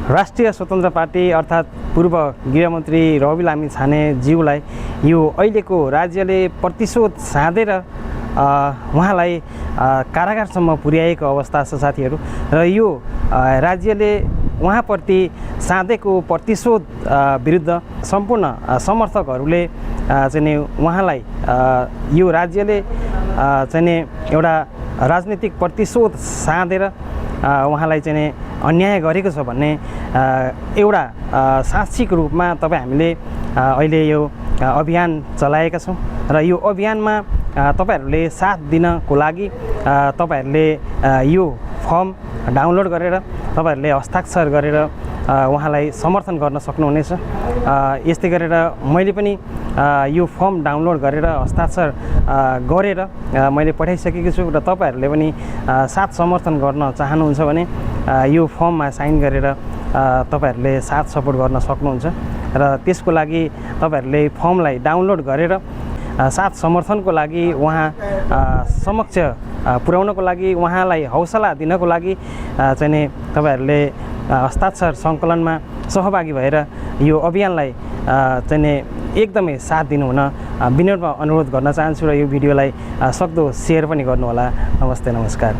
राष्ट्रिय स्वतन्त्र पार्टी अर्थात् पूर्व गृहमन्त्री रवि लामिछानेज्यूलाई यो अहिलेको राज्यले प्रतिशोध साँधेर उहाँलाई कारागारसम्म पुर्याएको अवस्था छ साथीहरू। र यो राज्यले उहाँप्रति साँधेको प्रतिशोध विरुद्ध सम्पूर्ण समर्थकहरूले चाहिँ उहाँलाई यो राज्यले चाहिँ एउटा राजनीतिक प्रतिशोध साँधेर उहाँलाई चाहिँ अन्याय गरेको छ भन्ने एउटा साक्षीको रूपमा हामीले अहिले यो अभियान चलाएका छौँ। र यो अभियानमा तपाईहरूले साथ दिनको लागि तपाईहरूले यो फर्म डाउनलोड गरेर तपाईहरूले हस्ताक्षर गरेर उहाँलाई समर्थन गर्न सक्नुहुनेछ। यस्तै गरेर मैले पनि यो फर्म डाउनलोड गरेर हस्ताक्षर गरेर मैले पठाइसकेको छु र तपाईहरूले पनि साथ समर्थन गर्न चाहनुहुन्छ भने यो फर्ममा साइन गरेर तपाईहरूले साथ सपोर्ट गर्न सक्नुहुन्छ। र त्यसको लागि तपाईहरूले फर्मलाई डाउनलोड गरेर साथ समर्थनको लागि उहाँ समक्ष पुर्याउनको लागि उहाँलाई हौसला दिनको लागि चाहिँ तपाईहरूले हस्ताक्षर सङ्कलनमा सहभागी भएर यो अभियानलाई चाहिँ एकदमै साथ दिनुहुन विनम्र अनुरोध गर्न चाहन्छु र यो भिडियोलाई सक्दो सेयर पनि गर्नुहोला। नमस्ते नमस्कार।